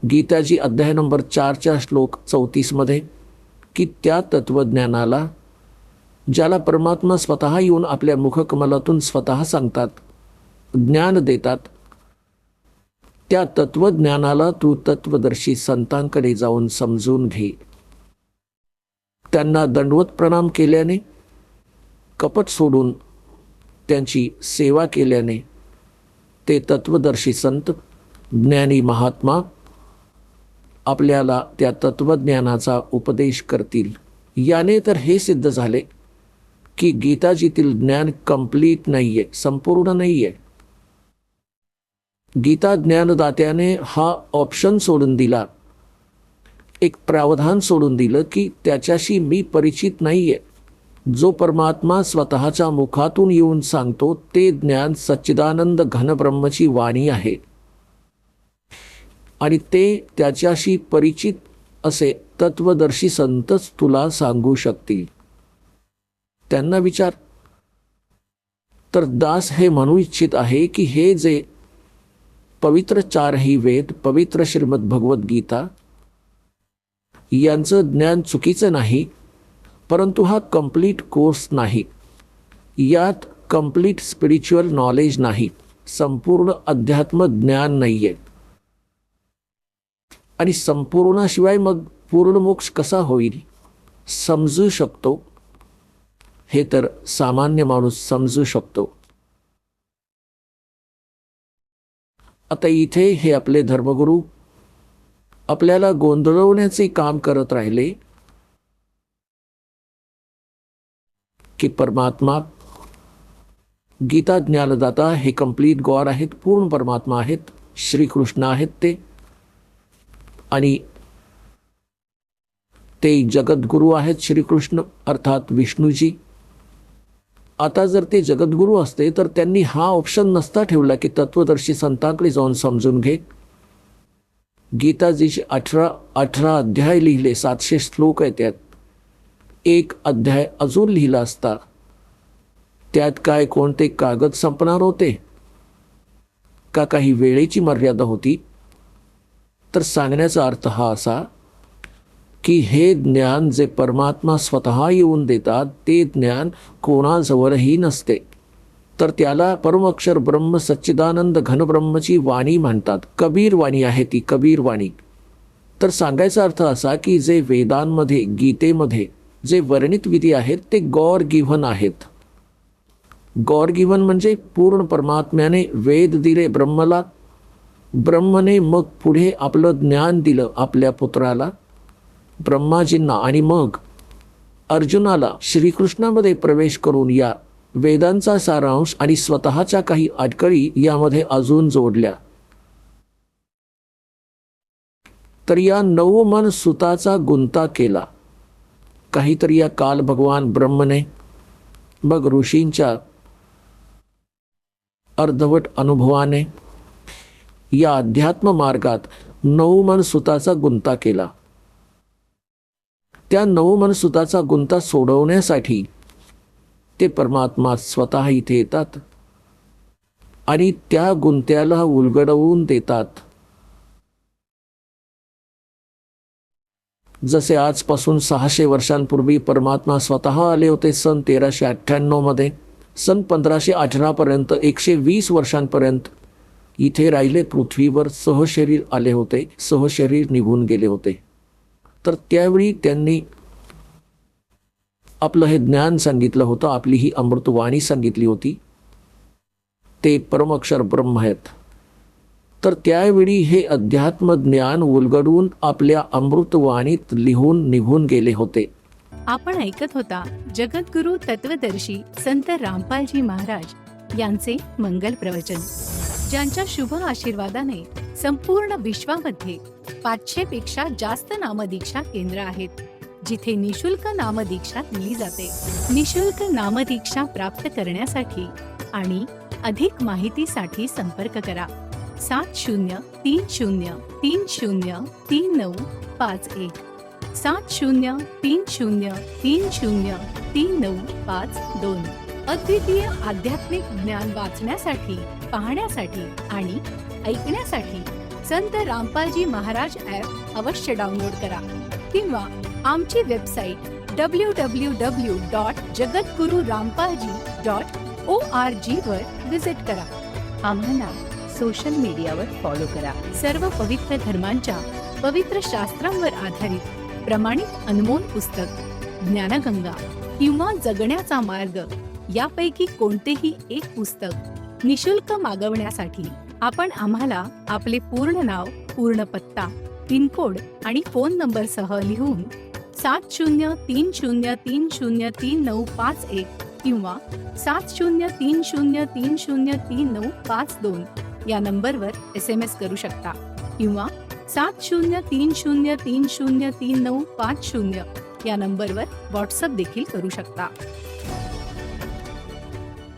गीताजी अध्याय नंबर 4च्या श्लोक 34 मध्ये की त्या तत्वज्ञानाला ज्याला परमात्मा स्वतः येऊन आपल्या मुखकमलातून स्वतः सांगतात, ज्ञान देतात, त्या तत्वज्ञानाला तू तत्वदर्शी संतांकडे जाऊन समजून घे. त्यांना दंडवत प्रणाम केल्याने, कपट सोडून त्यांची सेवा केल्याने ते तत्वदर्शी संत, ज्ञानी महात्मा आपल्याला त्या तत्वज्ञानाचा उपदेश करतील. याने तर हे सिद्ध झाले की गीताजीतील ज्ञान कंप्लीट नाहीये, संपूर्ण नाहीये. गीता ज्ञानदात्याने हा ऑप्शन सोडून दिला, एक प्रावधान सोडून दिलं की त्याच्याशी मी परिचित नाहीये. जो परमात्मा स्वतःच्या मुखातून येऊन सांगतो ते ज्ञान सच्चिदानंद घनब्रह्मची वाणी आहे आणि ते त्याच्याशी परिचित असे तत्वदर्शी संतच तुला सांगू शकतील. त्यांना विचार. तर दास हे म्हणू इच्छित आहे की हे जे पवित्र 4ही वेद, पवित्र श्रीमद भगवद्गीता यांचं ज्ञान चुकीचं नाही, परंतु हा कंप्लीट कोर्स नाही. यात कंप्लीट स्पिरिच्युअल नॉलेज नाही, संपूर्ण अध्यात्म ज्ञान नाहीये. आणि संपूर्णाशिवाय मग पूर्ण मोक्ष कसा होईल, समजू शकतो हे तर सामान्य माणूस समजू शकतो. आता इथे हे आपले धर्मगुरू आपल्याला गोंधळवण्याचे काम करत राहिले की परमात्मा गीता ज्ञानदाता हे कंप्लीट गॉड आहेत, पूर्ण परमात्मा आहेत, श्रीकृष्ण आहेत ते, आणि ते जगद्गुरु आहेत श्रीकृष्ण अर्थात विष्णूजी. आता जर ते जगद्गुरु असते तर त्यांनी हा ऑप्शन नसता ठेवला की तत्वदर्शी संतांकडे जाऊन समजून घे. गीताजीचे 18 अध्याय लिहिले, 700 श्लोक आहेत, त्यात एक अध्याय अजून लिहिला असता त्यात काय कोणते कागद संपणार होते का काही वेळेची मर्यादा होती. तर सांगण्याचा अर्थ हा असा की हे ज्ञान जे परमात्मा स्वतः येऊन देतात ते ज्ञान कोणाजवळही नसते, तर त्याला परमअक्षर ब्रह्म सच्चिदानंद घनब्रह्मची वाणी म्हणतात. कबीर वाणी आहे ती, कबीर वाणी. तर सांगायचा अर्थ असा की जे वेदांमध्ये, गीतेमध्ये जे वर्णित विधी आहेत ते गॉड गिव्हन आहेत. गॉड गिव्हन म्हणजे पूर्ण परमात्म्याने वेद दिले ब्रह्मला, ब्रह्मने मग पुढे आपलं ज्ञान दिलं आपल्या पुत्राला ब्रह्माजींना, आणि मग अर्जुनाला श्रीकृष्णामध्ये प्रवेश करून या वेदांचा सारांश आणि स्वतःच्या काही अडकळी यामध्ये अजून जोडल्या. तर या 9 मन सुताचा गुंता केला. काहीतरी या काल भगवान ब्रह्मने मग ऋषींच्या अर्धवट अनुभवाने या अध्यात्म मार्गात 9 मन सुताचा गुंता केला. त्या 9 मन सुताचा गुंता सोडवण्यासाठी ते परमात्मा स्वतः इथे येतात आणि त्या गुंत्याला उलगडवून देतात. जसे आजपासून 600 वर्षांपूर्वी परमात्मा स्वतः आले होते सन 1398 मध्ये, सन 1518 पर्यंत 120 वर्षांपर्यंत इथे राहिले, पृथ्वीवर सहशरीर आले होते, सहशरीर निघून गेले होते. तर त्यावेळी त्यांनी आपलं हे ज्ञान सांगितलं होतं, आपली ही अमृतवाणी सांगितली होती, ते परमअक्षर ब्रह्म आहेत. तर त्यावेळी हे अध्यात्म ज्ञान उलगडून आपल्या अमृतवाणीत लिहून निघून गेले होते. आपण ऐकत होता जगद्गुरु तत्वदर्शी संत रामपालजी महाराज यांचे मंगल प्रवचन, ज्यांच्या शुभ आशीर्वादाने संपूर्ण विश्वामध्ये 500 पेक्षा जास्त नामदीक्षा केंद्र आहेत, जिथे निशुल्क नामदीक्षा दिली जाते. निशुल्क नामदीक्षा प्राप्त करण्यासाठी आणि अधिक माहितीसाठी संपर्क करा 7030303951 7030303952. अद्वितीय आध्यात्मिक ज्ञान वाचण्यासाठी, पाहण्यासाठी आणि ऐकण्यासाठी संत रामपालजी महाराज ॲप अवश्य डाउनलोड करा किंवा आमची वेबसाईट www.jagatgururampalji.org वर विजिट करा. आम्हाला सोशल मीडियावर फॉलो करा. सर्व पवित्र धर्मांच्या पवित्र शास्त्रांवर आधारित प्रमाणित अनमोल पुस्तक ज्ञानगंगा किंवा जगण्याचा मार्ग यापैकी कोणतेही एक पुस्तक निशुल्क मागवण्यासाठी आपण आम्हाला आपले पूर्ण नाव, पूर्ण पत्ता, पिनकोड आणि फोन नंबरसह लिहून 7030303951 किंवा 7030303952 या नंबरवर SMS करू शकता किंवा 7030303950 या नंबरवर व्हॉट्सअप देखील करू शकता.